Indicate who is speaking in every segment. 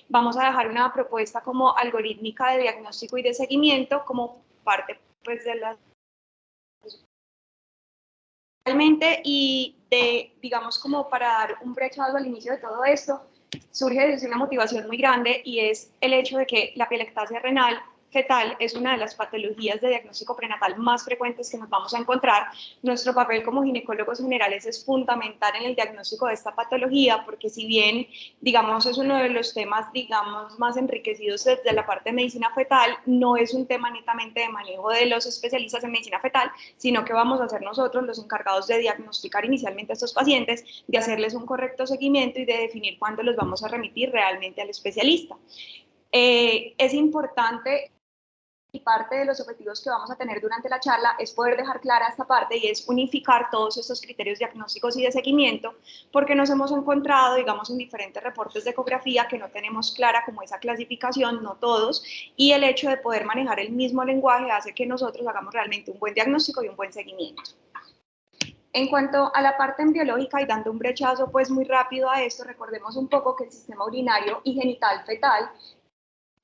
Speaker 1: Vamos a dejar una propuesta como algorítmica de diagnóstico y de seguimiento como parte pues de la y de, digamos, como para dar un brechazo al inicio de todo esto, surge desde una motivación muy grande y es el hecho de que la pielectasia renal fetal es una de las patologías de diagnóstico prenatal más frecuentes que nos vamos a encontrar. Nuestro papel como ginecólogos generales es fundamental en el diagnóstico de esta patología, porque si bien, digamos, es uno de los temas, digamos, más enriquecidos desde la parte de medicina fetal, no es un tema netamente de manejo de los especialistas en medicina fetal, sino que vamos a ser nosotros los encargados de diagnosticar inicialmente a estos pacientes, de hacerles un correcto seguimiento y de definir cuándo los vamos a remitir realmente al especialista. Es importante y parte de los objetivos que vamos a tener durante la charla es poder dejar clara esta parte y es unificar todos estos criterios diagnósticos y de seguimiento, porque nos hemos encontrado, digamos, en diferentes reportes de ecografía que no tenemos clara como esa clasificación, no todos, y el hecho de poder manejar el mismo lenguaje hace que nosotros hagamos realmente un buen diagnóstico y un buen seguimiento. En cuanto a la parte embriológica y dando un brechazo pues muy rápido a esto, recordemos un poco que el sistema urinario y genital fetal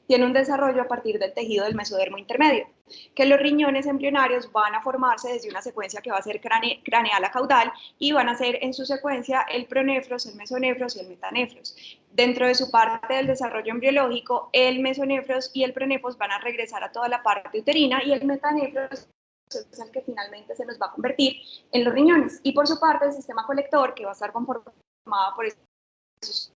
Speaker 1: tiene un desarrollo a partir del tejido del mesodermo intermedio, que los riñones embrionarios van a formarse desde una secuencia que va a ser craneal a caudal y van a ser en su secuencia el pronefros, el mesonefros y el metanefros. Dentro de su parte del desarrollo embriológico, el mesonefros y el pronefros van a regresar a toda la parte uterina y el metanefros es el que finalmente se nos va a convertir en los riñones. Y por su parte, el sistema colector, que va a estar conformado por esos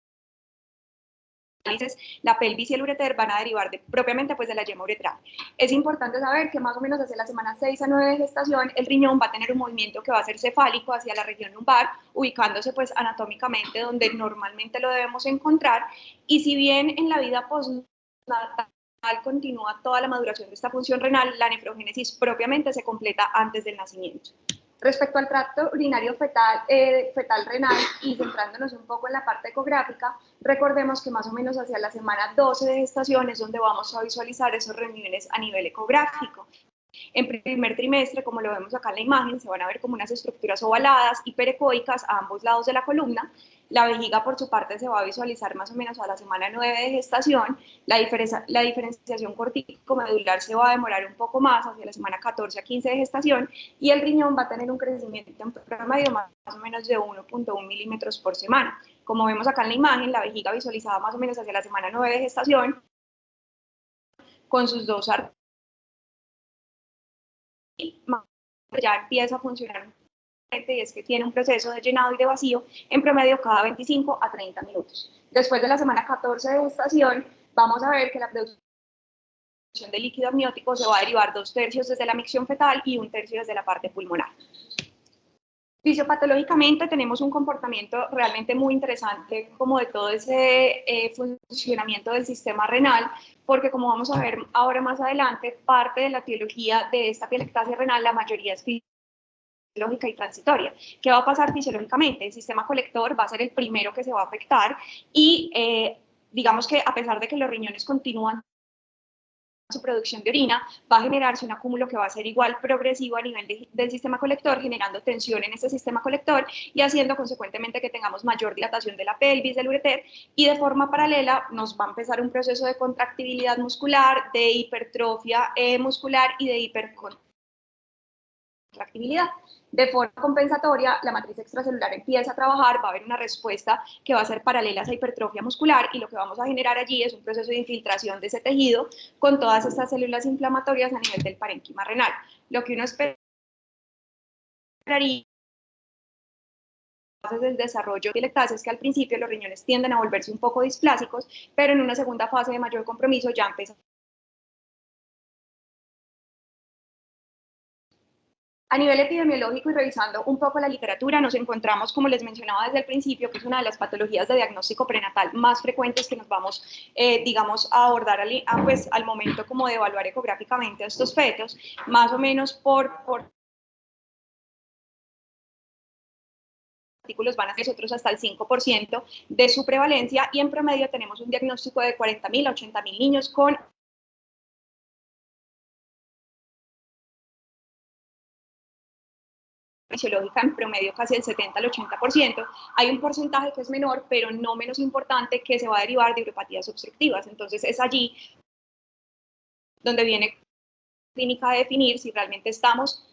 Speaker 1: la pelvis y el ureter van a derivar propiamente pues de la yema uretral. Es importante saber que más o menos hacia la semana 6 a 9 de gestación el riñón va a tener un movimiento que va a ser cefálico hacia la región lumbar, ubicándose pues anatómicamente donde normalmente lo debemos encontrar, y si bien en la vida postnatal continúa toda la maduración de esta función renal, la nefrogénesis propiamente se completa antes del nacimiento. Respecto al tracto urinario fetal renal y centrándonos un poco en la parte ecográfica, recordemos que más o menos hacia la semana 12 de gestación es donde vamos a visualizar esos reniones a nivel ecográfico. En primer trimestre, como lo vemos acá en la imagen, se van a ver como unas estructuras ovaladas hiperecoicas a ambos lados de la columna. La vejiga, por su parte, se va a visualizar más o menos a la semana 9 de gestación. La diferenciación corticomedular se va a demorar un poco más, hacia la semana 14 a 15 de gestación, y el riñón va a tener un crecimiento en promedio más o menos de 1.1 milímetros por semana. Como vemos acá en la imagen, la vejiga visualizada más o menos hacia la semana 9 de gestación, con sus dos arterias, ya empieza a funcionar y es que tiene un proceso de llenado y de vacío en promedio cada 25 a 30 minutos. Después de la semana 14 de gestación, vamos a ver que la producción de líquido amniótico se va a derivar 2/3 desde la micción fetal y 1/3 desde la parte pulmonar. Fisiopatológicamente tenemos un comportamiento realmente muy interesante como de todo ese funcionamiento del sistema renal, porque como vamos a ver ahora más adelante, parte de la etiología de esta pielectasia renal, la mayoría es fisiológica y transitoria. ¿Qué va a pasar fisiológicamente? El sistema colector va a ser el primero que se va a afectar y digamos que a pesar de que los riñones continúan su producción de orina, va a generarse un acúmulo que va a ser igual progresivo a nivel del sistema colector, generando tensión en ese sistema colector y haciendo consecuentemente que tengamos mayor dilatación de la pelvis, del ureter, y de forma paralela nos va a empezar un proceso de contractibilidad muscular, de hipertrofia muscular y de hipercontractibilidad. De forma compensatoria, la matriz extracelular empieza a trabajar, va a haber una respuesta que va a ser paralela a esa hipertrofia muscular y lo que vamos a generar allí es un proceso de infiltración de ese tejido con todas estas células inflamatorias a nivel del parénquima renal. Lo que uno esperaría del desarrollo de pielectasia es que al principio los riñones tienden a volverse un poco displásicos, pero en una segunda fase de mayor compromiso ya empieza. A nivel epidemiológico y revisando un poco la literatura, nos encontramos, como les mencionaba desde el principio, que es una de las patologías de diagnóstico prenatal más frecuentes que nos vamos, digamos, a abordar pues, al momento como de evaluar ecográficamente a estos fetos, más o menos por artículos van a ser otros hasta el 5% de su prevalencia y en promedio tenemos un diagnóstico de 40.000 a 80.000 niños con fisiológica en promedio casi el 70 al 80%, hay un porcentaje que es menor, pero no menos importante, que se va a derivar de ureopatías obstructivas. Entonces es allí donde viene clínica a definir si realmente estamos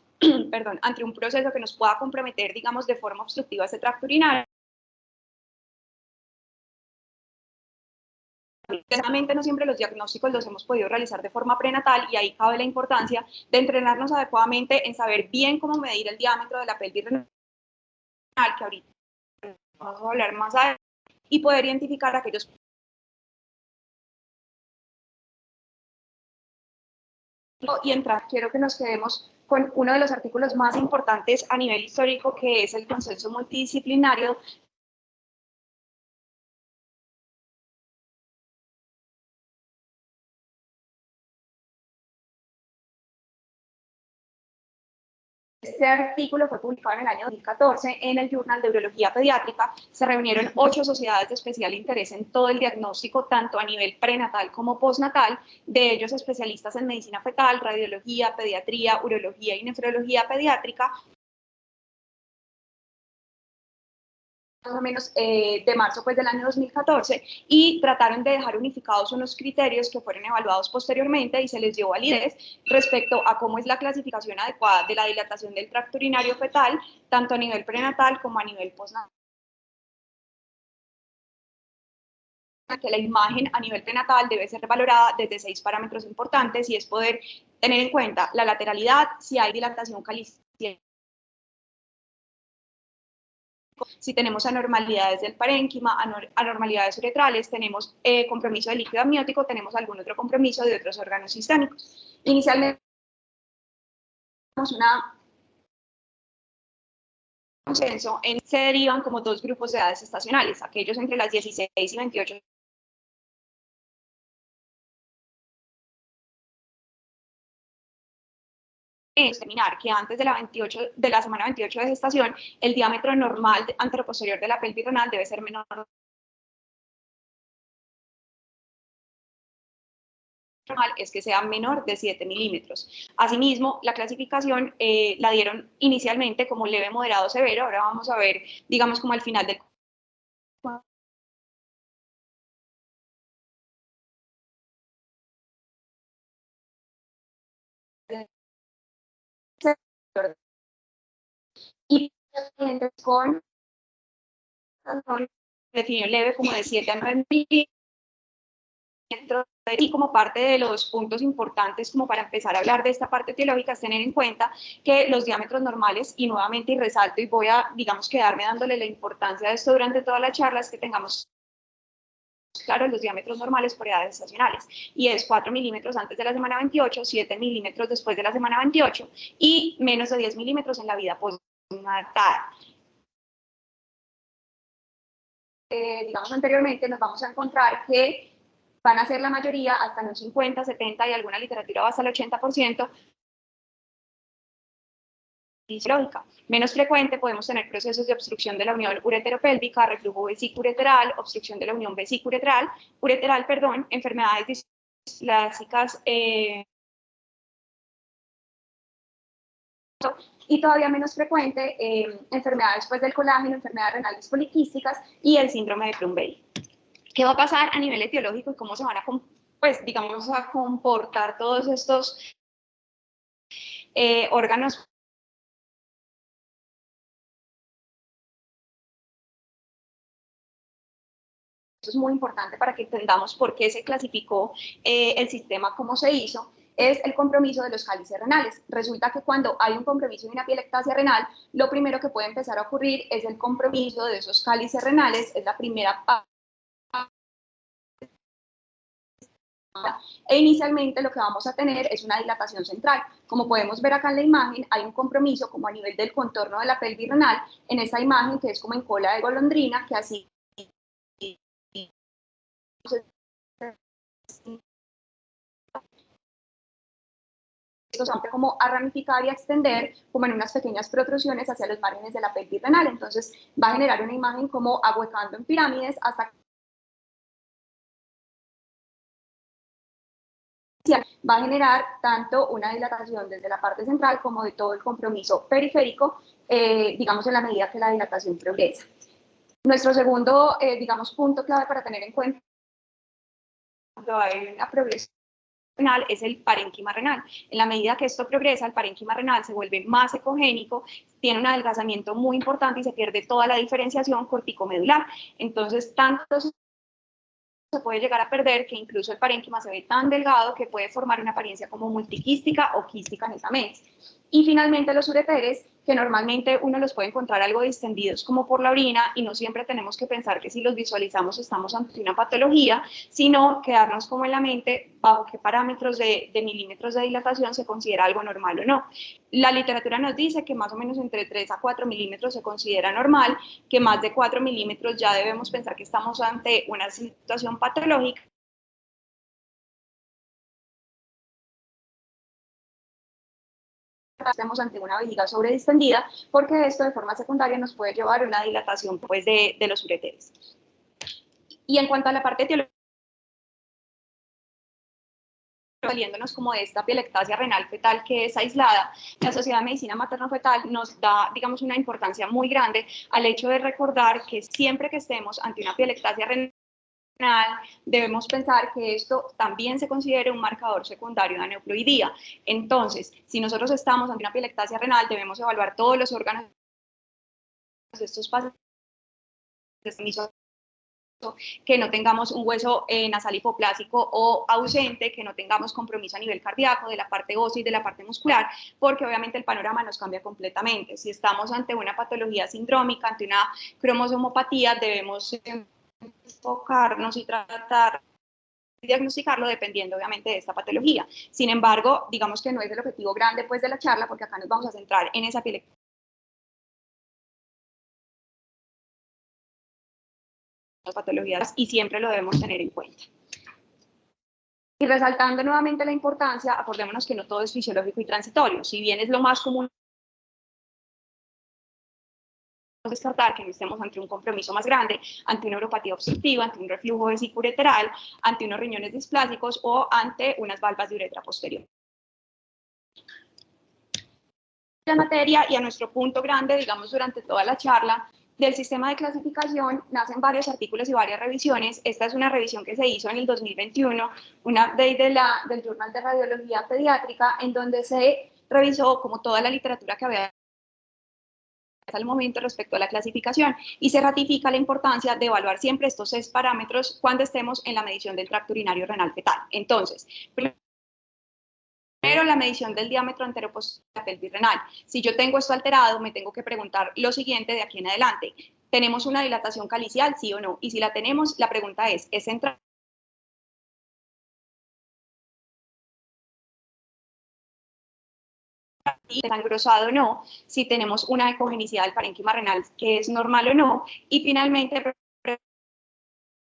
Speaker 1: perdón, ante un proceso que nos pueda comprometer, digamos, de forma obstructiva este tracto urinario. Desgraciadamente no siempre los diagnósticos los hemos podido realizar de forma prenatal y ahí cabe la importancia de entrenarnos adecuadamente en saber bien cómo medir el diámetro de la pelvis renal, que ahorita vamos a hablar más adelante, y poder identificar aquellos. Y entrar, quiero que nos quedemos con uno de los artículos más importantes a nivel histórico, que es el consenso multidisciplinario. Este artículo fue publicado en el año 2014 en el Journal de Urología Pediátrica. Se reunieron 8 sociedades de especial interés en todo el diagnóstico, tanto a nivel prenatal como postnatal, de ellos especialistas en medicina fetal, radiología, pediatría, urología y nefrología pediátrica, más o menos de marzo pues, del año 2014, y trataron de dejar unificados unos criterios que fueron evaluados posteriormente y se les dio validez respecto a cómo es la clasificación adecuada de la dilatación del tracto urinario fetal, tanto a nivel prenatal como a nivel postnatal. Que la imagen a nivel prenatal debe ser valorada desde 6 parámetros importantes, y es poder tener en cuenta la lateralidad, si hay dilatación calicium, si tenemos anormalidades del parénquima, anormalidades uretrales, tenemos compromiso de líquido amniótico, tenemos algún otro compromiso de otros órganos sistémicos. Inicialmente tenemos una consenso en se derivan como 2 grupos de edades estacionales, aquellos entre las 16 y 28 es determinar que antes de la semana 28 de gestación, el diámetro normal anteroposterior de la pelvis renal debe ser menor es que sea menor de 7 milímetros. Asimismo, la clasificación la dieron inicialmente como leve, moderado, severo. Ahora vamos a ver, digamos, como al final del y con definió leve como de 7 a 9 milímetros, y como parte de los puntos importantes como para empezar a hablar de esta parte teológica es tener en cuenta que los diámetros normales, y nuevamente y resalto y voy a, digamos, quedarme dándole la importancia de esto durante toda la charla, es que tengamos claro los diámetros normales por edades estacionales, y es 4 milímetros antes de la semana 28, 7 milímetros después de la semana 28 y menos de 10 milímetros en la vida postnatal. Digamos anteriormente, nos vamos a encontrar que van a ser la mayoría, hasta en un 50, 70 y alguna literatura va hasta el 80%, fisiológica. Menos frecuente podemos tener procesos de obstrucción de la unión ureteropélvica, reflujo vesículo-ureteral, obstrucción de la unión vesículo-ureteral, perdón, enfermedades displásicas, y todavía menos frecuente, enfermedades pues, del colágeno, enfermedades renales poliquísticas y el síndrome de Plumbail. ¿Qué va a pasar a nivel etiológico y cómo se van a, pues, digamos, a comportar todos estos órganos? Eso es muy importante para que entendamos por qué se clasificó el sistema como se hizo, es el compromiso de los cálices renales. Resulta que cuando hay un compromiso de una pielectasia renal, lo primero que puede empezar a ocurrir es el compromiso de esos cálices renales, es la primera parte. E inicialmente lo que vamos a tener es una dilatación central. Como podemos ver acá en la imagen, hay un compromiso como a nivel del contorno de la pelvis renal, en esta imagen que es como en cola de golondrina, que así estos van como a ramificar y a extender como en unas pequeñas protrusiones hacia los márgenes de la pelvis renal. Entonces va a generar una imagen como ahuecando en pirámides hasta va a generar tanto una dilatación desde la parte central como de todo el compromiso periférico, digamos, en la medida que la dilatación progresa. Nuestro segundo, digamos, punto clave para tener en cuenta cuando hay una progresión renal es el parénquima renal. En la medida que esto progresa, el parénquima renal se vuelve más ecogénico, tiene un adelgazamiento muy importante y se pierde toda la diferenciación corticomedular. Entonces, tanto se puede llegar a perder que incluso el parénquima se ve tan delgado que puede formar una apariencia como multiquística o quística netamente. Y finalmente los ureteres, que normalmente uno los puede encontrar algo distendidos como por la orina, y no siempre tenemos que pensar que si los visualizamos estamos ante una patología, sino quedarnos como en la mente bajo qué parámetros de milímetros de dilatación se considera algo normal o no. La literatura nos dice que más o menos entre 3 a 4 milímetros se considera normal, que más de 4 milímetros ya debemos pensar que estamos ante una situación patológica. Estamos ante una vejiga sobredistendida, porque esto de forma secundaria nos puede llevar a una dilatación pues, de los ureteres. Y en cuanto a la parte etiológica, saliéndonos como de esta pielectasia renal fetal que es aislada, la Sociedad de Medicina Materno-Fetal nos da, digamos, una importancia muy grande al hecho de recordar que siempre que estemos ante una pielectasia renal, debemos pensar que esto también se considera un marcador secundario de aneuploidía. Entonces, si nosotros estamos ante una pielectasia renal, debemos evaluar todos los órganos de estos pacientes, que no tengamos un hueso nasal hipoplásico o ausente, que no tengamos compromiso a nivel cardíaco, de la parte ósea y de la parte muscular, porque obviamente el panorama nos cambia completamente. Si estamos ante una patología sindrómica, ante una cromosomopatía, debemos enfocarnos y tratar diagnosticarlo dependiendo obviamente de esta patología. Sin embargo, digamos que no es el objetivo grande pues de la charla, porque acá nos vamos a centrar en esa piel patologías y siempre lo debemos tener en cuenta. Y resaltando nuevamente la importancia, acordémonos que no todo es fisiológico y transitorio. Si bien es lo más común descartar que no estemos ante un compromiso más grande, ante una neuropatía obstructiva, ante un reflujo vesículo-ureteral, ante unos riñones displásicos o ante unas valvas de uretra posterior. La materia y a nuestro punto grande, digamos, durante toda la charla, del sistema de clasificación nacen varios artículos y varias revisiones. Esta es una revisión que se hizo en el 2021, una update del Journal de Radiología Pediátrica, en donde se revisó como toda la literatura que había hasta el momento respecto a la clasificación y se ratifica la importancia de evaluar siempre estos 6 parámetros cuando estemos en la medición del tracto urinario renal fetal. Entonces, primero, la medición del diámetro anteroposterior de la pelvis renal. Si yo tengo esto alterado, me tengo que preguntar lo siguiente de aquí en adelante. ¿Tenemos una dilatación calicial, sí o no? Y si la tenemos, la pregunta ¿es central? Si es engrosado o no, si tenemos una ecogenicidad del parénquima renal que es normal o no, y finalmente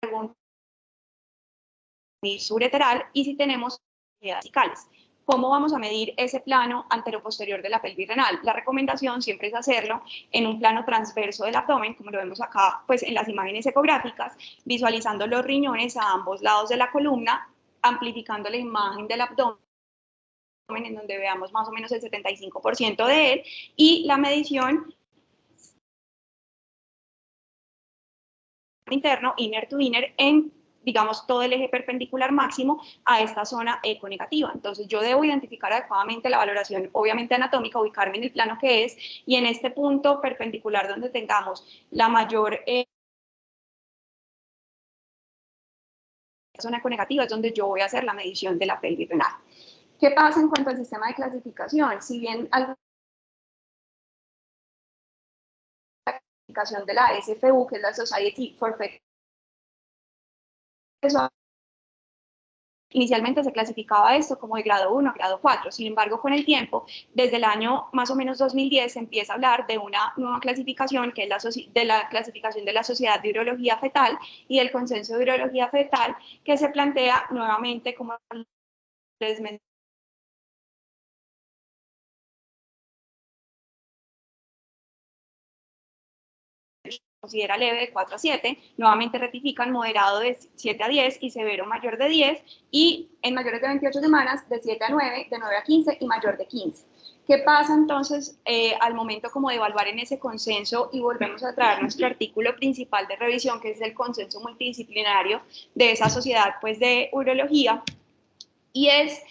Speaker 1: pregunta ureteral y si tenemos vesicales. ¿Cómo vamos a medir ese plano anteroposterior de la pelvis renal? La recomendación siempre es hacerlo en un plano transverso del abdomen, como lo vemos acá pues, en las imágenes ecográficas, visualizando los riñones a ambos lados de la columna, amplificando la imagen del abdomen, en donde veamos más o menos el 75% de él, y la medición interno, inner to inner, en digamos, todo el eje perpendicular máximo a esta zona econegativa. Entonces, yo debo identificar adecuadamente la valoración, obviamente anatómica, ubicarme en el plano que es, y en este punto perpendicular donde tengamos la mayor zona econegativa es donde yo voy a hacer la medición de la pelvis renal. ¿Qué pasa en cuanto al sistema de clasificación? Si bien la clasificación de la SFU, que es la Society for Fetal, inicialmente se clasificaba esto como de grado 1 a grado 4, sin embargo con el tiempo, desde el año más o menos 2010 se empieza a hablar de una nueva clasificación que es la clasificación de la Sociedad de Urología Fetal y del Consenso de Urología Fetal, que se plantea nuevamente como les mencioné, considera leve de 4 a 7, nuevamente rectifican moderado de 7 a 10 y severo mayor de 10, y en mayores de 28 semanas de 7 a 9, de 9 a 15 y mayor de 15. ¿Qué pasa entonces al momento como de evaluar en ese consenso? Y volvemos a traer nuestro artículo principal de revisión, que es el consenso multidisciplinario de esa sociedad pues, de urología, y es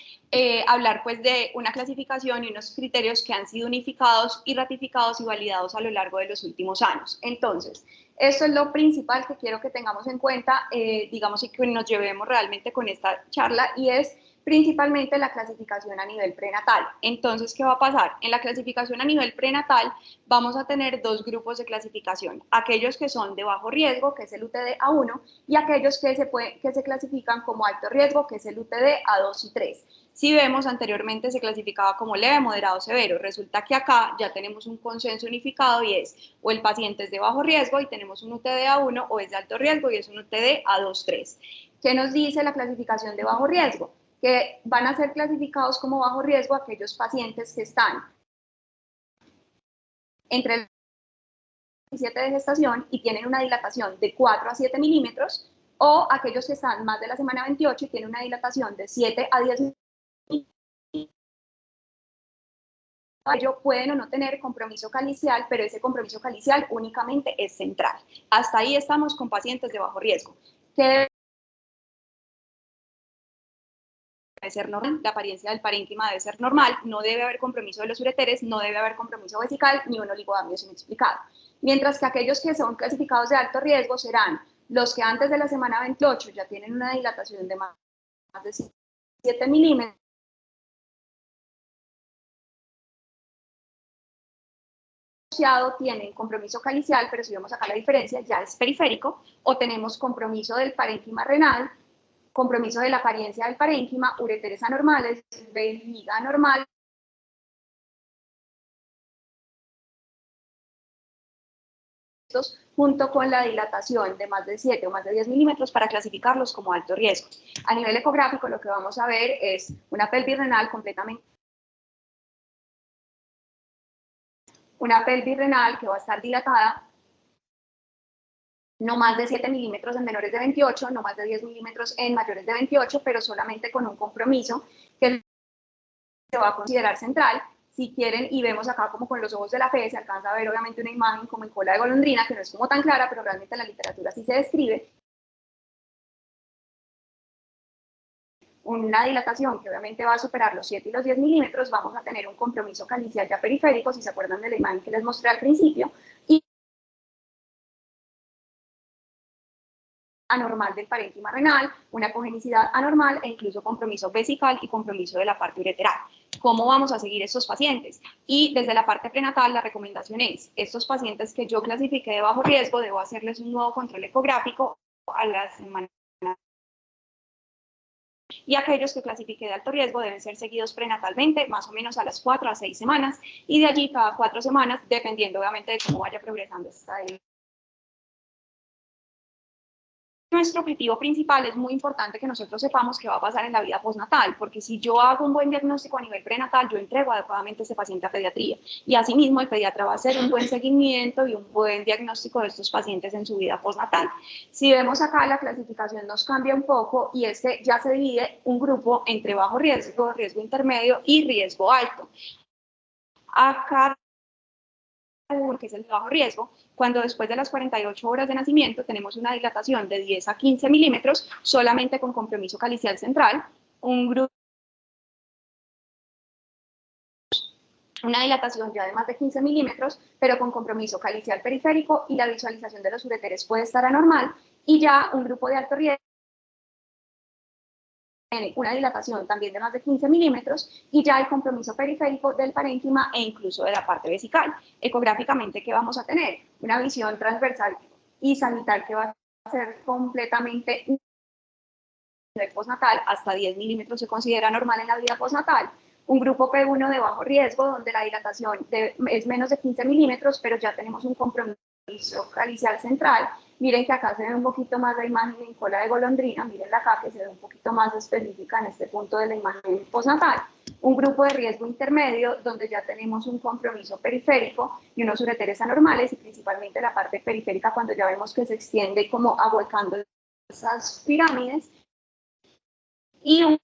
Speaker 1: hablar pues de una clasificación y unos criterios que han sido unificados y ratificados y validados a lo largo de los últimos años. Entonces, esto es lo principal que quiero que tengamos en cuenta, digamos, y que nos llevemos realmente con esta charla, y es principalmente la clasificación a nivel prenatal. Entonces, ¿qué va a pasar? En la clasificación a nivel prenatal vamos a tener dos grupos de clasificación, aquellos que son de bajo riesgo, que es el UTD A1, y aquellos que se clasifican como alto riesgo, que es el UTD A2 y 3. Si vemos, anteriormente se clasificaba como leve, moderado, severo. Resulta que acá ya tenemos un consenso unificado y es o el paciente es de bajo riesgo y tenemos un UTD A1, o es de alto riesgo y es un UTD A2, 3. ¿Qué nos dice la clasificación de bajo riesgo? Que van a ser clasificados como bajo riesgo aquellos pacientes que están entre el 17 de gestación y tienen una dilatación de 4 a 7 milímetros, o aquellos que están más de la semana 28 y tienen una dilatación de 7 a 10 milímetros. Ellos pueden o no tener compromiso calicial, pero ese compromiso calicial únicamente es central. Hasta ahí estamos con pacientes de bajo riesgo. ¿Qué debe ser normal? La apariencia del parénquima debe ser normal, no debe haber compromiso de los ureteres, no debe haber compromiso vesical ni un oligodamio inexplicado. Mientras que aquellos que son clasificados de alto riesgo serán los que antes de la semana 28 ya tienen una dilatación de más de 7 milímetros, tienen compromiso calicial, pero si vemos acá la diferencia, ya es periférico, o tenemos compromiso del parénquima renal, compromiso de la apariencia del parénquima, ureteres anormales, vejiga anormal, junto con la dilatación de más de 7 o más de 10 milímetros para clasificarlos como alto riesgo. A nivel ecográfico lo que vamos a ver es una pelvis renal completamente, una pelvis renal que va a estar dilatada, no más de 7 milímetros en menores de 28, no más de 10 milímetros en mayores de 28, pero solamente con un compromiso que se va a considerar central. Si quieren, y vemos acá como con los ojos de la fe, se alcanza a ver obviamente una imagen como en cola de golondrina, que no es como tan clara, pero realmente en la literatura sí se describe. Una dilatación que obviamente va a superar los 7 y los 10 milímetros, vamos a tener un compromiso calicial ya periférico, si se acuerdan de la imagen que les mostré al principio, y anormal del parénquima renal, una congenicidad anormal e incluso compromiso vesical y compromiso de la parte ureteral. ¿Cómo vamos a seguir estos pacientes? Y desde la parte prenatal la recomendación es, estos pacientes que yo clasifiqué de bajo riesgo, debo hacerles un nuevo control ecográfico a la semana, y aquellos que clasifiqué de alto riesgo deben ser seguidos prenatalmente, más o menos a las 4 a 6 semanas, y de allí cada 4 semanas, dependiendo obviamente de cómo vaya progresando esta edad. Nuestro objetivo principal, es muy importante que nosotros sepamos qué va a pasar en la vida postnatal, porque si yo hago un buen diagnóstico a nivel prenatal, yo entrego adecuadamente a ese paciente a pediatría, y asimismo el pediatra va a hacer un buen seguimiento y un buen diagnóstico de estos pacientes en su vida postnatal. Si vemos acá, la clasificación nos cambia un poco, y es que ya se divide un grupo entre bajo riesgo, riesgo intermedio y riesgo alto. Acá, que es el de bajo riesgo, cuando después de las 48 horas de nacimiento tenemos una dilatación de 10 a 15 milímetros, solamente con compromiso calicial central, un grupo, una dilatación ya de más de 15 milímetros, pero con compromiso calicial periférico, y la visualización de los ureteres puede estar anormal, y ya un grupo de alto riesgo, una dilatación también de más de 15 milímetros, y ya el compromiso periférico del parénquima e incluso de la parte vesical. Ecográficamente, ¿qué vamos a tener? Una visión transversal y sanital que va a ser completamente postnatal, hasta 10 milímetros se considera normal en la vida postnatal. Un grupo P1 de bajo riesgo, donde la dilatación es menos de 15 milímetros, pero ya tenemos un compromiso calicial central, Miren que acá se ve un poquito más la imagen en cola de golondrina, miren acá que se ve un poquito más específica en este punto de la imagen postnatal. Un grupo de riesgo intermedio donde ya tenemos un compromiso periférico y unos ureteres anormales y principalmente la parte periférica cuando ya vemos que se extiende como ahuecando esas pirámides y un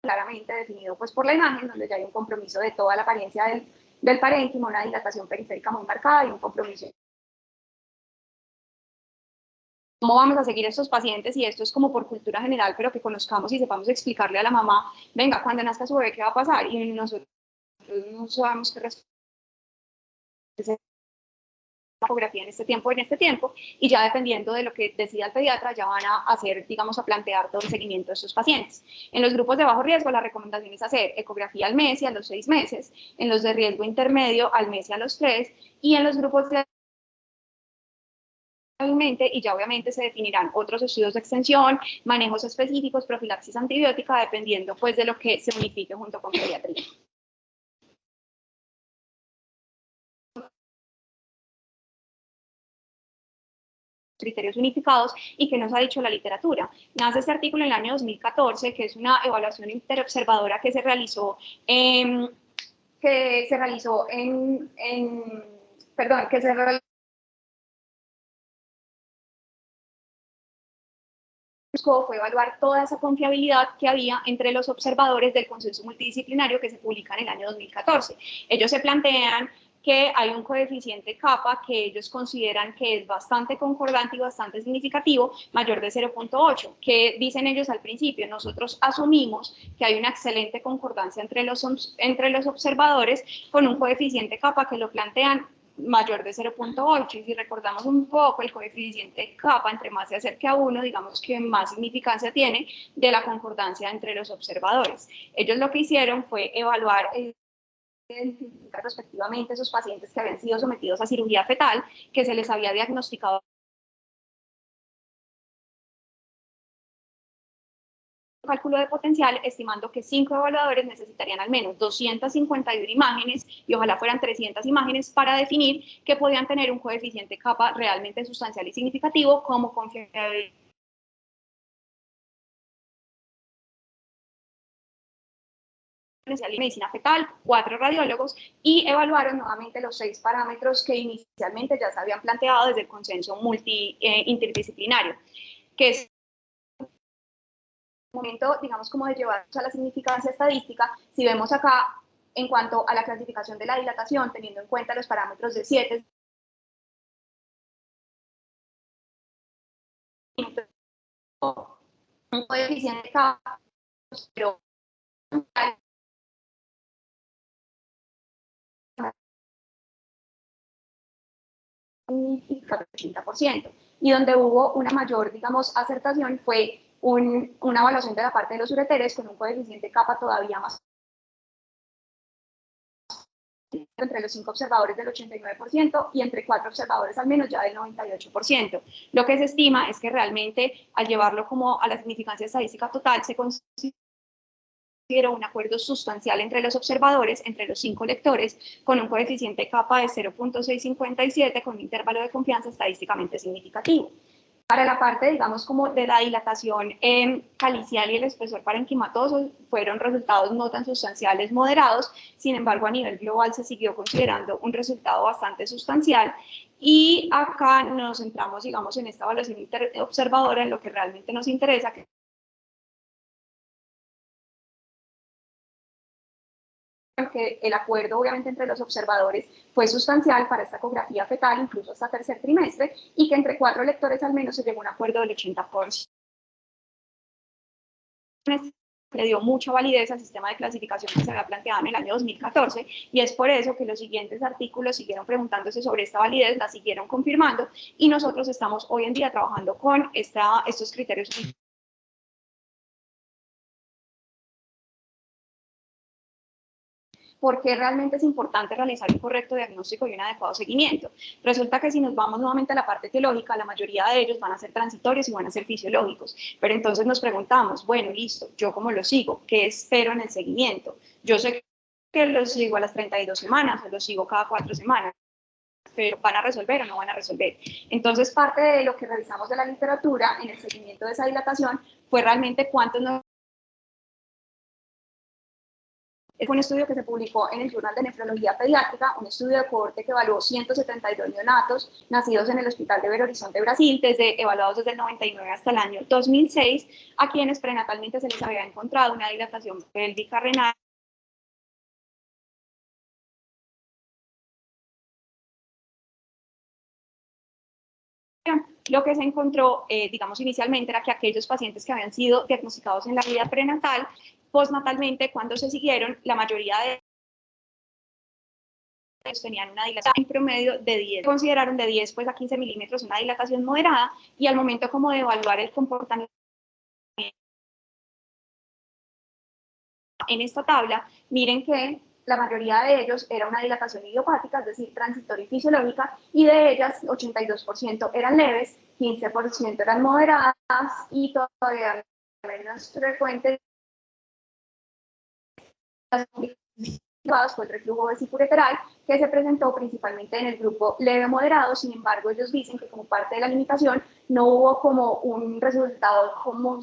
Speaker 1: claramente definido pues por la imagen donde ya hay un compromiso de toda la apariencia del parénquima, una dilatación periférica muy marcada y un compromiso. ¿Cómo vamos a seguir a estos pacientes? Y esto es como por cultura general, pero que conozcamos y sepamos explicarle a la mamá, venga, cuando nazca su bebé, ¿qué va a pasar? Y nosotros no sabemos qué responder la ecografía en este tiempo, y ya dependiendo de lo que decida el pediatra, ya van a hacer, digamos, a plantear todo el seguimiento de estos pacientes. En los grupos de bajo riesgo, la recomendación es hacer ecografía al mes y a los 6 meses, en los de riesgo intermedio al mes y a los 3, y en los grupos de y ya obviamente se definirán otros estudios de extensión, manejos específicos, profilaxis antibiótica, dependiendo pues de lo que se unifique junto con pediatría. Criterios unificados y que nos ha dicho la literatura. Nace este artículo en el año 2014, que es una evaluación interobservadora que se realizó en fue evaluar toda esa confiabilidad que había entre los observadores del consenso multidisciplinario que se publica en el año 2014. Ellos se plantean que hay un coeficiente kappa que ellos consideran que es bastante concordante y bastante significativo, mayor de 0.8, que dicen ellos al principio, nosotros asumimos que hay una excelente concordancia entre los observadores con un coeficiente kappa que lo plantean mayor de 0.8, y si recordamos un poco el coeficiente kappa, entre más se acerque a 1, digamos que más significancia tiene de la concordancia entre los observadores. Ellos lo que hicieron fue evaluar identificar respectivamente esos pacientes que habían sido sometidos a cirugía fetal, que se les había diagnosticado cálculo de potencial, estimando que 5 evaluadores necesitarían al menos 251 imágenes y ojalá fueran 300 imágenes para definir que podían tener un coeficiente kappa realmente sustancial y significativo como confiabilidad y medicina fetal, 4 radiólogos, y evaluaron nuevamente los 6 parámetros que inicialmente ya se habían planteado desde el consenso interdisciplinario, que es momento, digamos, como de llevarnos a la significancia estadística. Si vemos acá, en cuanto a la clasificación de la dilatación, teniendo en cuenta los parámetros de 7, un coeficiente K, pero un 80%, y donde hubo una mayor, digamos, acertación fue una evaluación de la parte de los ureteres con un coeficiente kappa todavía más entre los 5 observadores del 89% y entre 4 observadores al menos ya del 98%. Lo que se estima es que realmente al llevarlo como a la significancia estadística total se considera un acuerdo sustancial entre los observadores, entre los 5 lectores, con un coeficiente kappa de 0.657 con un intervalo de confianza estadísticamente significativo. Para la parte, digamos, como de la dilatación calicial y el espesor parenquimatoso, fueron resultados no tan sustanciales moderados, sin embargo, a nivel global se siguió considerando un resultado bastante sustancial, y acá nos centramos, digamos, en esta evaluación observadora, en lo que realmente nos interesa, que el acuerdo obviamente entre los observadores fue sustancial para esta ecografía fetal, incluso hasta tercer trimestre, y que entre 4 lectores al menos se llegó a un acuerdo del 80%. Le dio mucha validez al sistema de clasificación que se había planteado en el año 2014, y es por eso que los siguientes artículos siguieron preguntándose sobre esta validez, la siguieron confirmando, y nosotros estamos hoy en día trabajando con estos criterios. ¿Por qué realmente es importante realizar un correcto diagnóstico y un adecuado seguimiento? Resulta que si nos vamos nuevamente a la parte etiológica, la mayoría de ellos van a ser transitorios y van a ser fisiológicos, pero entonces nos preguntamos, bueno, listo, ¿yo cómo lo sigo? ¿Qué espero en el seguimiento? Yo sé que lo sigo a las 32 semanas o lo sigo cada 4 semanas, pero ¿van a resolver o no van a resolver? Entonces, parte de lo que revisamos de la literatura en el seguimiento de esa dilatación fue realmente cuántos no. Fue un estudio que se publicó en el Journal de Nefrología Pediátrica, un estudio de cohorte que evaluó 172 neonatos nacidos en el Hospital de Belo Horizonte, Brasil, evaluados desde el 99 hasta el año 2006, a quienes prenatalmente se les había encontrado una dilatación pélvica renal. Lo que se encontró, digamos, inicialmente era que aquellos pacientes que habían sido diagnosticados en la vida prenatal, postnatalmente, cuando se siguieron, la mayoría de ellos tenían una dilatación en promedio de 10. Consideraron de 10 pues, a 15 milímetros una dilatación moderada y al momento como de evaluar el comportamiento en esta tabla, miren que la mayoría de ellos era una dilatación idiopática, es decir, transitoria y fisiológica, y de ellas 82% eran leves, 15% eran moderadas y todavía menos frecuentes fue el reflujo vesiculorectal, que se presentó principalmente en el grupo leve moderado. Sin embargo, ellos dicen que como parte de la limitación no hubo como un resultado como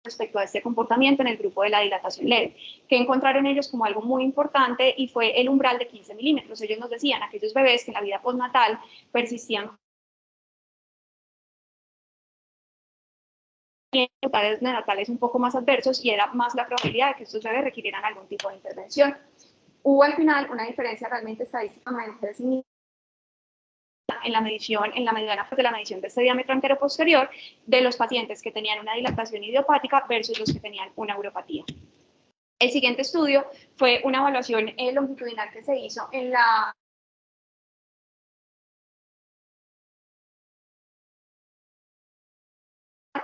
Speaker 1: respecto a este comportamiento en el grupo de la dilatación leve, que encontraron ellos como algo muy importante y fue el umbral de 15 milímetros. Ellos nos decían, aquellos bebés que en la vida postnatal persistían resultados neonatales un poco más adversos y era más la probabilidad de que estos bebés requirieran algún tipo de intervención. Hubo al final una diferencia realmente estadísticamente significativa en la medición, en la mediana de la medición de este diámetro antero posterior de los pacientes que tenían una dilatación idiopática versus los que tenían una uropatía. El siguiente estudio fue una evaluación longitudinal que se hizo en la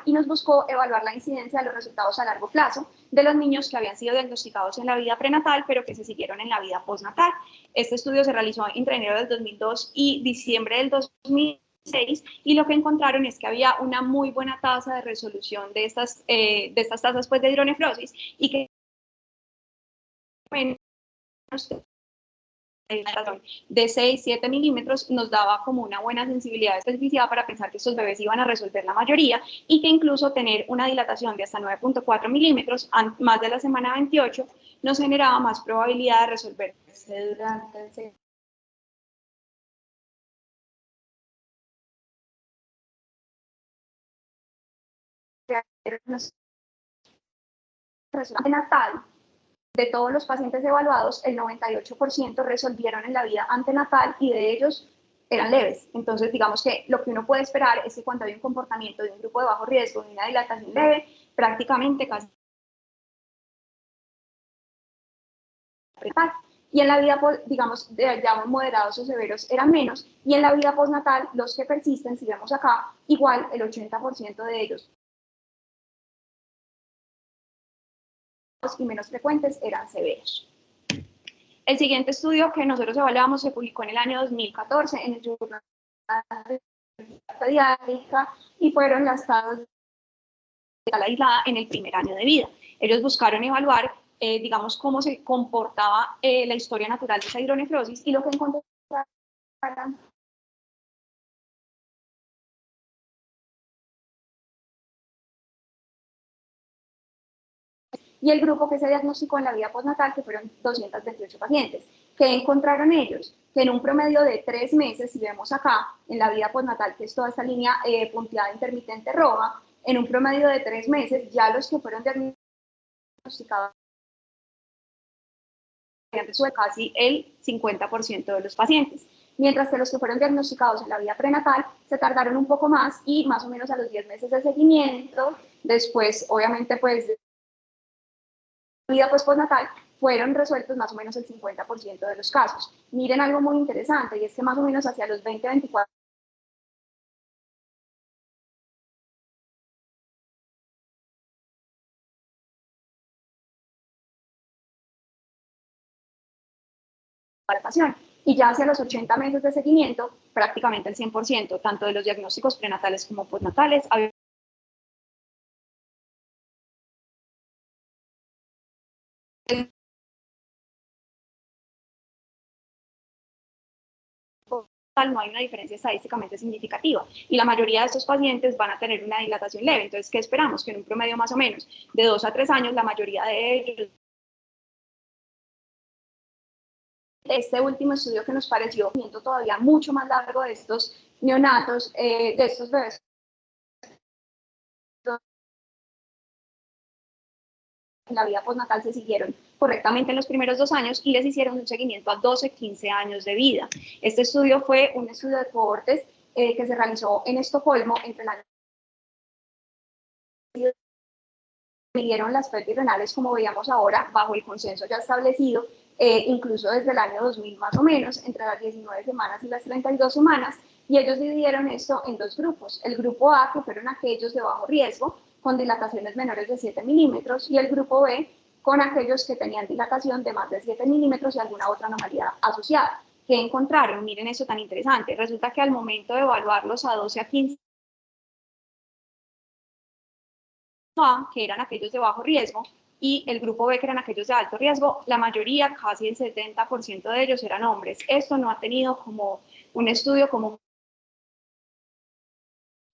Speaker 1: y nos buscó evaluar la incidencia de los resultados a largo plazo de los niños que habían sido diagnosticados en la vida prenatal, pero que se siguieron en la vida postnatal. Este estudio se realizó entre enero del 2002 y diciembre del 2006 y lo que encontraron es que había una muy buena tasa de resolución de estas tasas pues, de hidronefrosis y que menos de 6, 7 milímetros nos daba como una buena sensibilidad de especificidad para pensar que estos bebés iban a resolver la mayoría y que incluso tener una dilatación de hasta 9.4 milímetros más de la semana 28 nos generaba más probabilidad de resolverse durante el natal. De todos los pacientes evaluados, el 98% resolvieron en la vida antenatal y de ellos eran leves. Entonces, digamos que lo que uno puede esperar es que cuando hay un comportamiento de un grupo de bajo riesgo, de una dilatación leve, prácticamente casi. Y en la vida, digamos, ya moderados o severos eran menos, y en la vida postnatal, los que persisten, si vemos acá, igual el 80% de ellos y menos frecuentes eran severos. El siguiente estudio que nosotros evaluamos se publicó en el año 2014 en el Journal de Pediátrica y fueron las tasas de la aislada en el primer año de vida. Ellos buscaron evaluar, digamos, cómo se comportaba la historia natural de esa hidronefrosis y lo que encontraron y el grupo que se diagnosticó en la vida postnatal, que fueron 228 pacientes. ¿Qué encontraron ellos? Que en un promedio de 3 meses, si vemos acá, en la vida postnatal, que es toda esta línea punteada intermitente roja, en un promedio de 3 meses, ya los que fueron diagnosticados sube casi el 50% de los pacientes, mientras que los que fueron diagnosticados en la vida prenatal se tardaron un poco más y más o menos a los 10 meses de seguimiento, después obviamente pues vida pues, postnatal, fueron resueltos más o menos el 50% de los casos. Miren algo muy interesante y es que más o menos hacia los 20-24 y ya hacia los 80 meses de seguimiento, prácticamente el 100%, tanto de los diagnósticos prenatales como postnatales, no hay una diferencia estadísticamente significativa y la mayoría de estos pacientes van a tener una dilatación leve. Entonces, ¿qué esperamos? Que en un promedio más o menos de 2 a 3 años, la mayoría de ellos. Este último estudio que nos pareció todavía mucho más largo de estos neonatos, de estos bebés en la vida postnatal se siguieron correctamente en los primeros 2 años y les hicieron un seguimiento a 12, 15 años de vida. Este estudio fue un estudio de cohortes que se realizó en Estocolmo entre el año midieron las PET renales, como veíamos ahora, bajo el consenso ya establecido, incluso desde el año 2000 más o menos, entre las 19 semanas y las 32 semanas, y ellos dividieron esto en 2 grupos. El grupo A, que fueron aquellos de bajo riesgo, con dilataciones menores de 7 milímetros, y el grupo B, con aquellos que tenían dilatación de más de 7 milímetros y alguna otra anomalía asociada. ¿Qué encontraron? Miren eso tan interesante. Resulta que al momento de evaluarlos a 12 a 15 A, que eran aquellos de bajo riesgo, y el grupo B, que eran aquellos de alto riesgo, la mayoría, casi el 70% de ellos eran hombres. Esto no ha tenido como un estudio como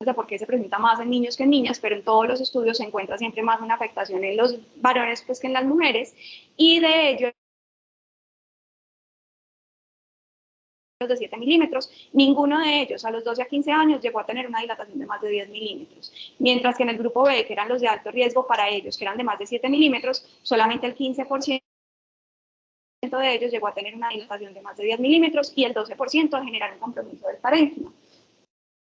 Speaker 1: de por qué se presenta más en niños que en niñas, pero en todos los estudios se encuentra siempre más una afectación en los varones pues, que en las mujeres, y de ellos de 7 milímetros, ninguno de ellos a los 12 a 15 años llegó a tener una dilatación de más de 10 milímetros, mientras que en el grupo B, que eran los de alto riesgo para ellos, que eran de más de 7 milímetros, solamente el 15% de ellos llegó a tener una dilatación de más de 10 milímetros y el 12% a generar un compromiso del parénquima.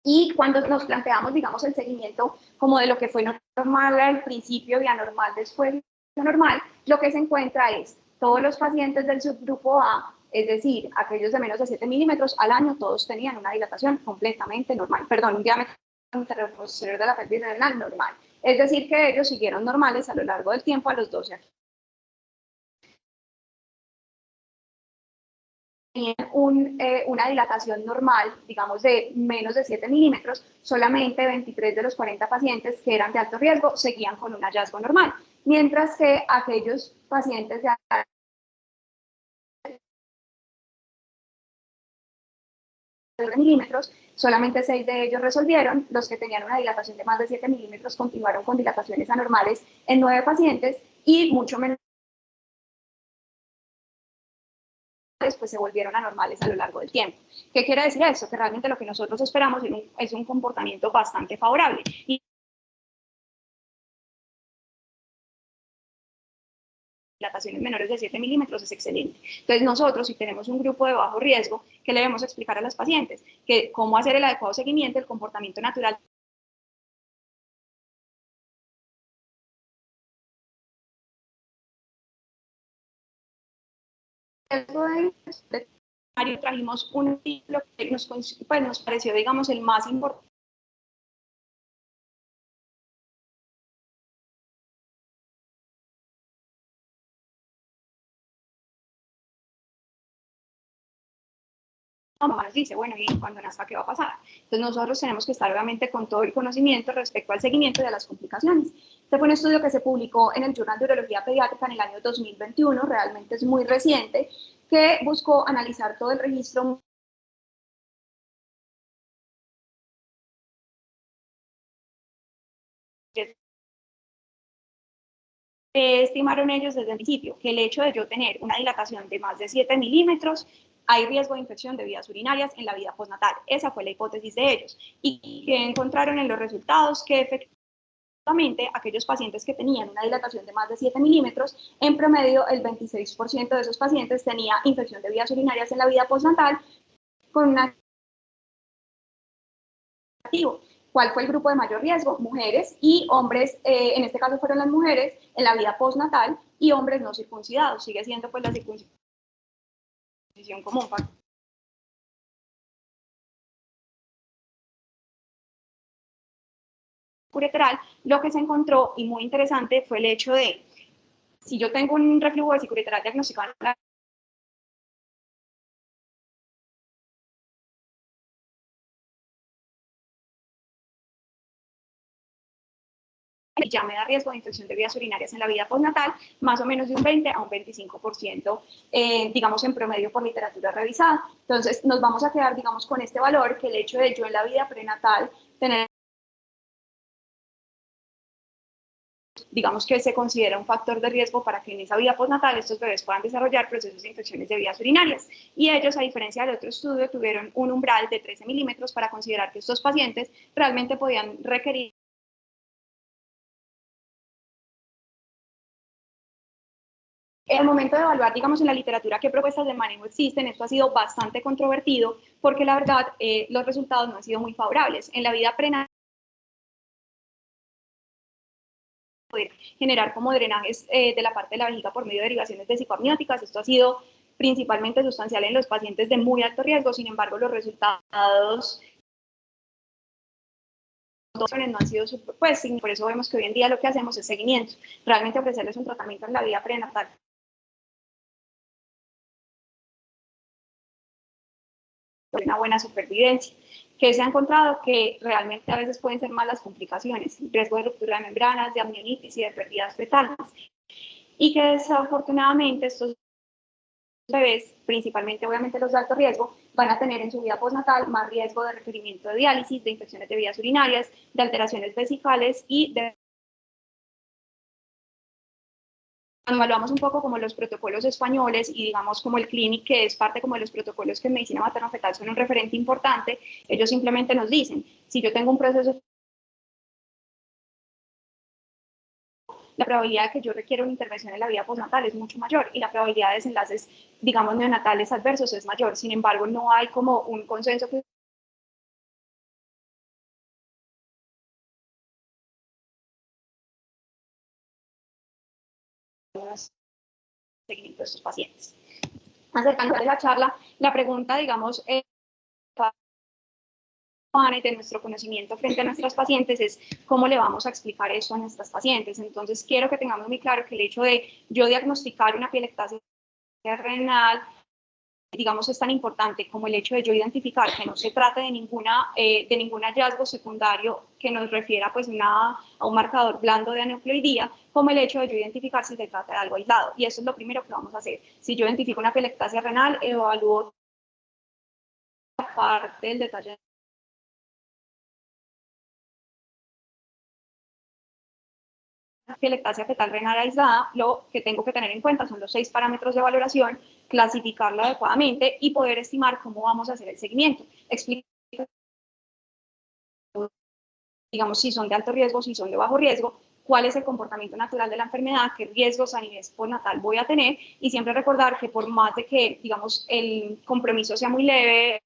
Speaker 1: Y cuando nos planteamos, digamos, el seguimiento como de lo que fue normal al principio y anormal después de normal, lo que se encuentra es todos los pacientes del subgrupo A, es decir, aquellos de menos de 7 milímetros al año, todos tenían una dilatación completamente normal, perdón, un diámetro posterior de la pelvis renal normal. Es decir, que ellos siguieron normales a lo largo del tiempo a los 12 años. Una dilatación normal, digamos de menos de 7 milímetros, solamente 23 de los 40 pacientes que eran de alto riesgo seguían con un hallazgo normal, mientras que aquellos pacientes de milímetros, solamente 6 de ellos resolvieron, los que tenían una dilatación de más de 7 milímetros continuaron con dilataciones anormales en 9 pacientes y mucho menos después se volvieron anormales a lo largo del tiempo. ¿Qué quiere decir eso? Que realmente lo que nosotros esperamos es un comportamiento bastante favorable. Y dilataciones menores de 7 milímetros es excelente. Entonces nosotros, si tenemos un grupo de bajo riesgo, ¿qué le debemos explicar a los pacientes? Que cómo hacer el adecuado seguimiento, el comportamiento natural trajimos un título que nos pareció, digamos, el más importante mamá nos dice, bueno, ¿y cuando nazca qué va a pasar? Entonces nosotros tenemos que estar obviamente con todo el conocimiento respecto al seguimiento de las complicaciones. Este fue un estudio que se publicó en el Journal de Urología Pediátrica en el año 2021, realmente es muy reciente, que buscó analizar todo el registro estimaron ellos desde el principio que el hecho de yo tener una dilatación de más de 7 milímetros, hay riesgo de infección de vías urinarias en la vida postnatal. Esa fue la hipótesis de ellos. Y que encontraron en los resultados que efectivamente aquellos pacientes que tenían una dilatación de más de 7 milímetros, en promedio el 26% de esos pacientes tenía infección de vías urinarias en la vida postnatal con una ¿Cuál fue el grupo de mayor riesgo? Mujeres y hombres, en este caso fueron las mujeres en la vida postnatal y hombres no circuncidados. Sigue siendo pues la circuncisión común. Ureteral, lo que se encontró y muy interesante fue el hecho de, si yo tengo un reflujo vesicoureteral diagnosticado en la ya me da riesgo de infección de vías urinarias en la vida postnatal, más o menos de un 20 a un 25%, digamos en promedio por literatura revisada. Entonces nos vamos a quedar, digamos, con este valor, que el hecho de yo en la vida prenatal tener, digamos que se considera un factor de riesgo para que en esa vida postnatal estos bebés puedan desarrollar procesos de infecciones de vías urinarias. Y ellos, a diferencia del otro estudio, tuvieron un umbral de 13 milímetros para considerar que estos pacientes realmente podían requerir. En el momento de evaluar, digamos, en la literatura qué propuestas de manejo existen, esto ha sido bastante controvertido porque la verdad los resultados no han sido muy favorables. En la vida prenatal poder generar como drenajes de la parte de la vejiga por medio de derivaciones de psicoamnióticas. Esto ha sido principalmente sustancial en los pacientes de muy alto riesgo, sin embargo los resultados no han sido pues por eso vemos que hoy en día lo que hacemos es seguimiento, realmente ofrecerles un tratamiento en la vida prenatal. Una buena supervivencia, que se ha encontrado que realmente a veces pueden ser malas complicaciones, riesgo de ruptura de membranas, de amnionitis y de pérdidas fetales, y que desafortunadamente estos bebés, principalmente obviamente los de alto riesgo, van a tener en su vida postnatal más riesgo de requerimiento de diálisis, de infecciones de vías urinarias, de alteraciones vesicales y de. Cuando evaluamos un poco como los protocolos españoles y digamos como el CLINIC, que es parte como de los protocolos que en medicina materno-fetal son un referente importante, ellos simplemente nos dicen, si yo tengo un proceso, la probabilidad de que yo requiera una intervención en la vida postnatal es mucho mayor y la probabilidad de desenlaces, digamos, neonatales adversos es mayor. Sin embargo, no hay como un consenso que seguimiento de estos pacientes. Acercándose a la charla, la pregunta, digamos, de nuestro conocimiento frente a nuestros pacientes es cómo le vamos a explicar eso a nuestras pacientes. Entonces, quiero que tengamos muy claro que el hecho de yo diagnosticar una pielectasia renal, digamos, es tan importante como el hecho de yo identificar que no se trate de ningún hallazgo secundario que nos refiera pues a un marcador blando de aneuploidía, como el hecho de yo identificar si se trata de algo aislado. Y eso es lo primero que vamos a hacer. Si yo identifico una pielectasia renal, evalúo parte del detalle. Pielectasia fetal renal aislada, lo que tengo que tener en cuenta son los 6 parámetros de valoración, clasificarlo adecuadamente y poder estimar cómo vamos a hacer el seguimiento. Explicar, digamos, si son de alto riesgo, si son de bajo riesgo, cuál es el comportamiento natural de la enfermedad, qué riesgos a nivel postnatal voy a tener y siempre recordar que por más de que, digamos, el compromiso sea muy leve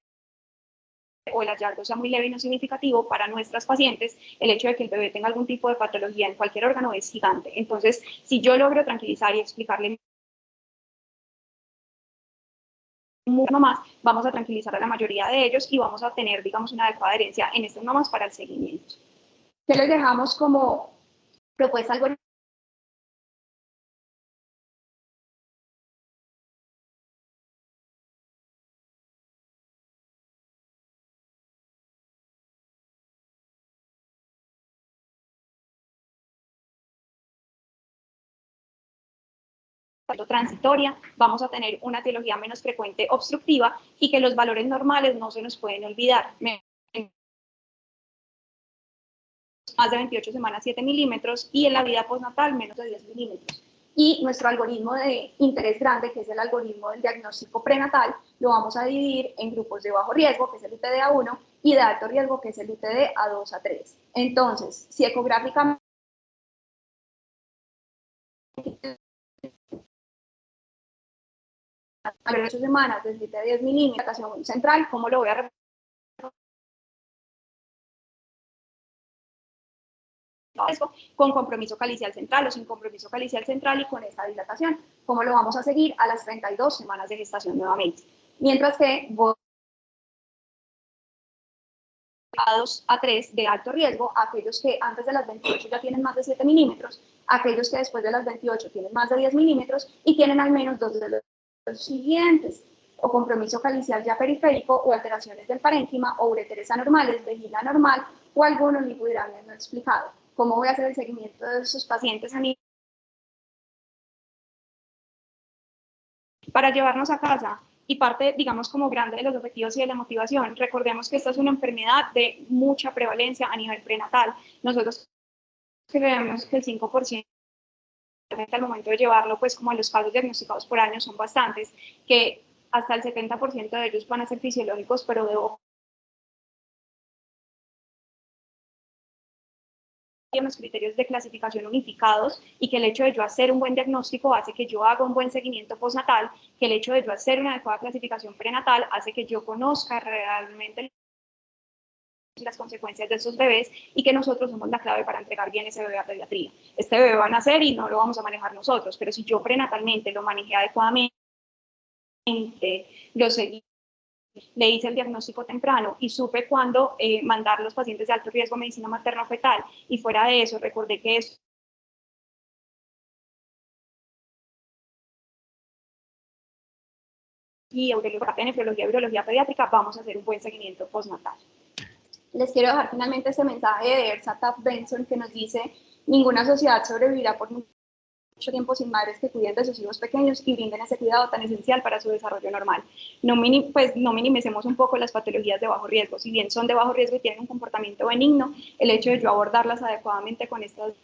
Speaker 1: o el hallazgo sea muy leve y no significativo para nuestras pacientes, el hecho de que el bebé tenga algún tipo de patología en cualquier órgano es gigante. Entonces, si yo logro tranquilizar y explicarle mucho más, vamos a tranquilizar a la mayoría de ellos y vamos a tener, digamos, una adecuada adherencia en estos mamás para el seguimiento. ¿Qué les dejamos como propuesta algoritmo? Transitoria, vamos a tener una etiología menos frecuente obstructiva y que los valores normales no se nos pueden olvidar. Más de 28 semanas 7 milímetros y en la vida postnatal menos de 10 milímetros. Y nuestro algoritmo de interés grande, que es el algoritmo del diagnóstico prenatal, lo vamos a dividir en grupos de bajo riesgo, que es el UTD-A1, y de alto riesgo, que es el UTD-A2 a 3. Entonces, si ecográficamente a 8 semanas de 7 a 10 milímetros, central, ¿cómo lo voy a con compromiso calicial central o sin compromiso calicial central y con esta dilatación? ¿Cómo lo vamos a seguir a las 32 semanas de gestación nuevamente? Mientras que a 2 a 3 de alto riesgo, aquellos que antes de las 28 ya tienen más de 7 milímetros, aquellos que después de las 28 tienen más de 10 milímetros y tienen al menos 2 de los siguientes, o compromiso calicial ya periférico, o alteraciones del parénquima, o ureteres anormales, vejiga anormal, o algunos lipidurales no explicados. cómo voy a hacer el seguimiento de esos pacientes a nivel para llevarnos a casa. Y parte, digamos, como grande de los objetivos y de la motivación, recordemos que esta es una enfermedad de mucha prevalencia a nivel prenatal. Nosotros creemos que el 5% al momento de llevarlo, pues como los casos diagnosticados por año son bastantes, que hasta el 70% de ellos van a ser fisiológicos, pero de ojo. Los criterios de clasificación unificados y que el hecho de yo hacer un buen diagnóstico hace que yo haga un buen seguimiento postnatal, que el hecho de yo hacer una adecuada clasificación prenatal hace que yo conozca realmente las consecuencias de esos bebés y que nosotros somos la clave para entregar bien ese bebé a pediatría. Este bebé va a nacer y no lo vamos a manejar nosotros, pero si yo prenatalmente lo manejé adecuadamente, lo seguí, le hice el diagnóstico temprano y supe cuándo mandar los pacientes de alto riesgo a medicina materno-fetal, y fuera de eso recordé que es y nefrología y virología pediátrica, vamos a hacer un buen seguimiento postnatal. Les quiero dejar finalmente este mensaje de Elsa Taft Benson que nos dice: ninguna sociedad sobrevivirá por mucho tiempo sin madres que cuiden de sus hijos pequeños y brinden ese cuidado tan esencial para su desarrollo normal. No minimicemos un poco las patologías de bajo riesgo. Si bien son de bajo riesgo y tienen un comportamiento benigno, el hecho de yo abordarlas adecuadamente con estas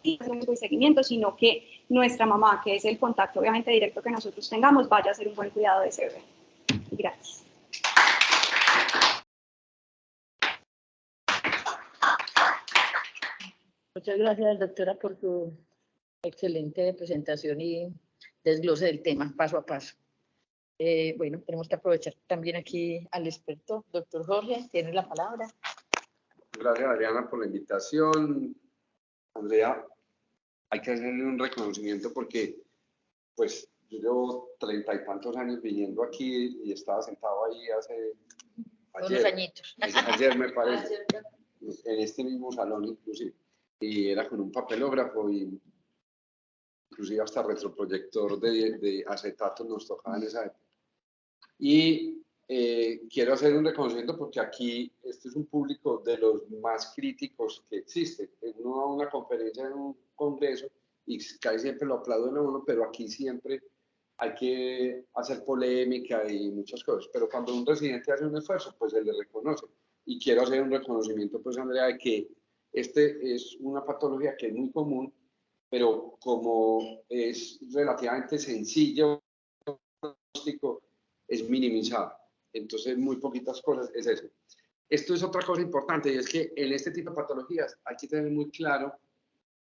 Speaker 1: y seguimiento, sino que nuestra mamá, que es el contacto obviamente directo que nosotros tengamos, vaya a hacer un buen cuidado de ese bebé. Gracias.
Speaker 2: Muchas gracias, doctora, por su excelente presentación y desglose del tema paso a paso. Bueno, tenemos que aprovechar también aquí al experto, doctor Jorge, tiene la palabra.
Speaker 3: Gracias, Adriana, por la invitación. Andrea, hay que hacerle un reconocimiento porque, pues, yo llevo 30 y tantos años viniendo aquí y estaba sentado ahí ayer.
Speaker 2: Unos añitos.
Speaker 3: Ayer me parece, en este mismo salón inclusive. Y era con un papelógrafo y inclusive hasta retroproyector de acetato nos tocaba en esa época. Y quiero hacer un reconocimiento porque aquí este es un público de los más críticos que existe. Uno va a una conferencia en un congreso y casi siempre lo aplauden a uno, pero aquí siempre hay que hacer polémica y muchas cosas. Pero cuando un residente hace un esfuerzo, pues se le reconoce. Y quiero hacer un reconocimiento, pues, Andrea, de que este es una patología que es muy común, pero como es relativamente sencillo, es minimizado. Entonces, muy poquitas cosas es eso. Esto es otra cosa importante y es que en este tipo de patologías hay que tener muy claro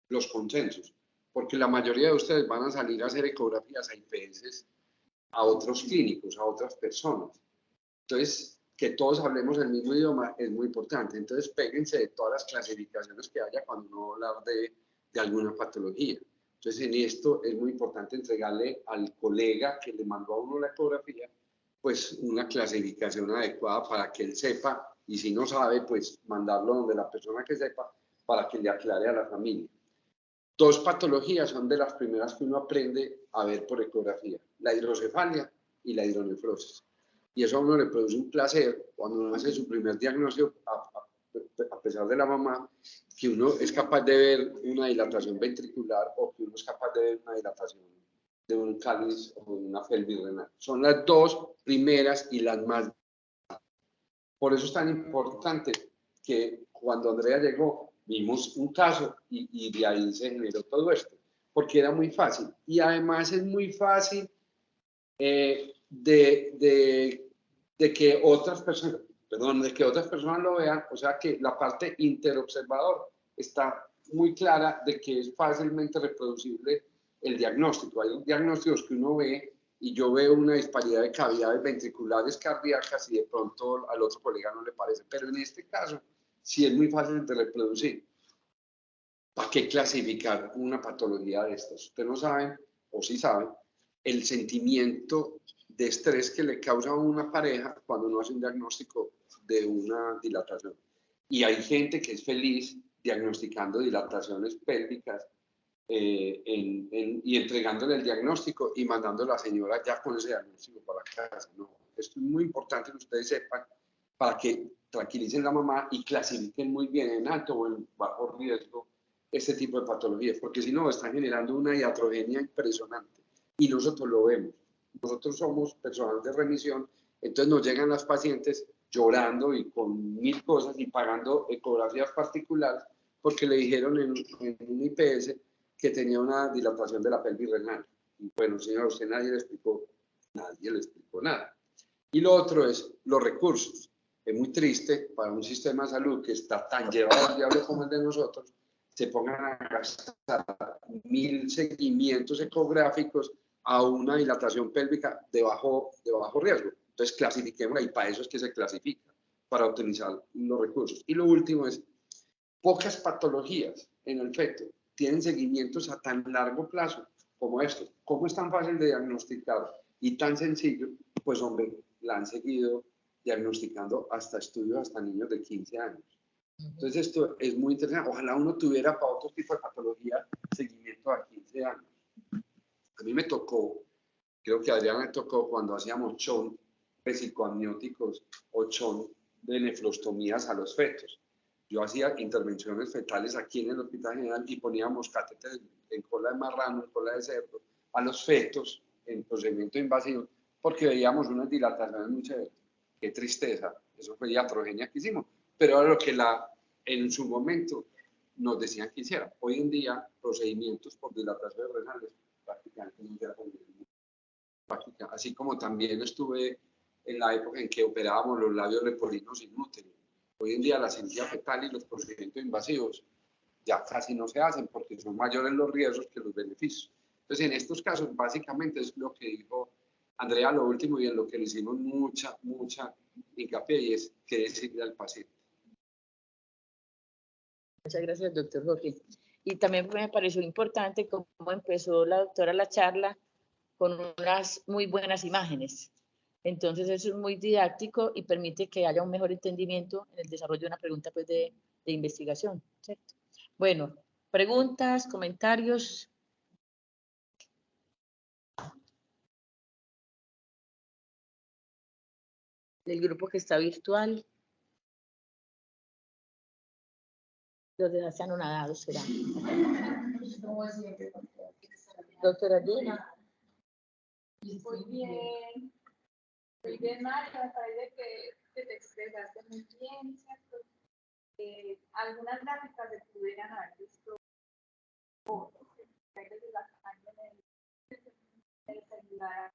Speaker 3: los consensos, porque la mayoría de ustedes van a salir a hacer ecografías a IPS, a otros clínicos, a otras personas. Entonces, que todos hablemos el mismo idioma es muy importante. Entonces, péguense de todas las clasificaciones que haya cuando uno va a hablar de alguna patología. Entonces, en esto es muy importante entregarle al colega que le mandó a uno la ecografía, pues una clasificación adecuada para que él sepa, y si no sabe, pues mandarlo donde la persona que sepa para que le aclare a la familia. Dos patologías son de las primeras que uno aprende a ver por ecografía: la hidrocefalia y la hidronefrosis. Y eso a uno le produce un placer cuando uno hace su primer diagnóstico, a pesar de la mamá, que uno es capaz de ver una dilatación ventricular o que uno es capaz de ver una dilatación de un cáliz o de una pelvis renal. Son las dos primeras y las más. Por eso es tan importante que cuando Andrea llegó, vimos un caso y de ahí se generó todo esto, porque era muy fácil. Y además es muy fácil de que otras personas, de que otras personas lo vean, o sea que la parte interobservador está muy clara de que es fácilmente reproducible el diagnóstico. Hay diagnósticos que uno ve y yo veo una disparidad de cavidades ventriculares cardíacas y de pronto al otro colega no le parece, pero en este caso sí es muy fácil de reproducir. ¿Para qué clasificar una patología de estas? Ustedes no saben, o sí saben, el sentimiento de estrés que le causa a una pareja cuando uno hace un diagnóstico de una dilatación. Y hay gente que es feliz diagnosticando dilataciones pélvicas y entregándole el diagnóstico y mandando a la señora ya con ese diagnóstico para casa. No, esto es muy importante que ustedes sepan para que tranquilicen a la mamá y clasifiquen muy bien en alto o en bajo riesgo este tipo de patologías, porque si no están generando una iatrogenia impresionante y nosotros lo vemos. Nosotros somos personal de remisión, entonces nos llegan las pacientes llorando y con 1000 cosas y pagando ecografías particulares porque le dijeron en un IPS que tenía una dilatación de la pelvis renal. Y bueno, señor, usted nadie le explicó nada. Y lo otro es los recursos. Es muy triste para un sistema de salud que está tan llevado al diablo como el de nosotros, se pongan a gastar 1000 seguimientos ecográficos a una dilatación pélvica de bajo riesgo. Entonces clasifiquemos y para eso es que se clasifica, para optimizar los recursos. Y lo último es, pocas patologías en el feto tienen seguimientos a tan largo plazo como esto. ¿Cómo es tan fácil de diagnosticar y tan sencillo? Pues hombre, la han seguido diagnosticando hasta estudios hasta niños de 15 años. Entonces esto es muy interesante. Ojalá uno tuviera para otro tipo de patología seguimiento a 15 años. A mí me tocó, creo que a Adrián le tocó cuando hacíamos chon vesicoamnióticos o chon de nefrostomías a los fetos. Yo hacía intervenciones fetales aquí en el Hospital General y poníamos catéteres en cola de marrano, en cola de cerdo, a los fetos en procedimiento invasivo, porque veíamos unas dilataciones muy severas. Qué tristeza, eso fue iatrogenia que hicimos, pero era lo que en su momento nos decían que hiciera. Hoy en día, procedimientos por dilataciones renales prácticamente no se hacen. Así como también estuve en la época en que operábamos los labios leporino sin útero. Hoy en día la cirugía fetal y los procedimientos invasivos ya casi no se hacen porque son mayores los riesgos que los beneficios. Entonces, en estos casos, básicamente es lo que dijo Andrea, lo último, y en lo que le hicimos mucha hincapié, y es qué decirle al paciente.
Speaker 2: Muchas gracias, doctor Jorge. Y también me pareció importante cómo empezó la doctora la charla con unas muy buenas imágenes. Entonces eso es muy didáctico y permite que haya un mejor entendimiento en el desarrollo de una pregunta pues, de investigación, ¿cierto? Bueno, preguntas, comentarios. Del grupo que está virtual. Los demás están anonadados, será. Doctora Dina.
Speaker 4: Muy bien, Mario, me parece que te expresaste muy bien, ¿cierto? Algunas gráficas se pudieran haber visto desde la campaña del celular.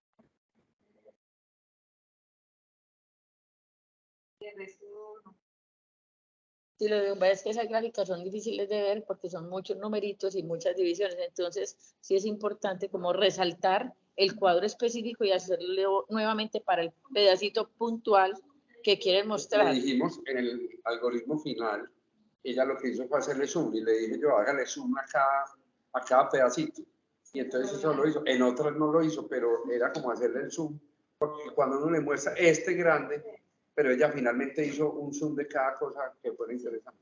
Speaker 4: El resto no.
Speaker 2: Sí, lo que pasa es que esas gráficas son difíciles de ver porque son muchos numeritos y muchas divisiones, entonces sí es importante como resaltar el cuadro específico y hacerlo nuevamente para el pedacito puntual que quieren mostrar.
Speaker 3: Le dijimos en el algoritmo final, ella lo que hizo fue hacerle zoom y le dije yo, hágale zoom a cada pedacito. Y entonces eso lo hizo. En otras no lo hizo, pero era como hacerle el zoom, porque cuando uno le muestra este grande, pero ella finalmente hizo un zoom de cada cosa que fuera interesante.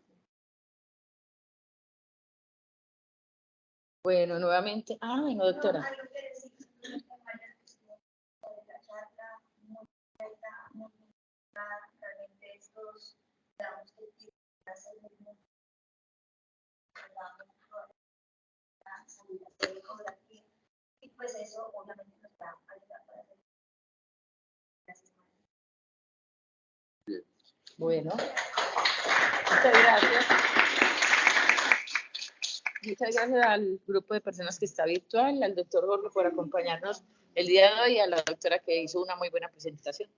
Speaker 2: Bueno, nuevamente, no, doctora.
Speaker 5: Realmente estos, digamos, que y pues eso obviamente nos va a ayudar para hacer.
Speaker 3: Bien.
Speaker 2: Bueno, muchas gracias. Muchas gracias al grupo de personas que está virtual, al doctor Jorge por acompañarnos el día de hoy y a la doctora que hizo una muy buena presentación.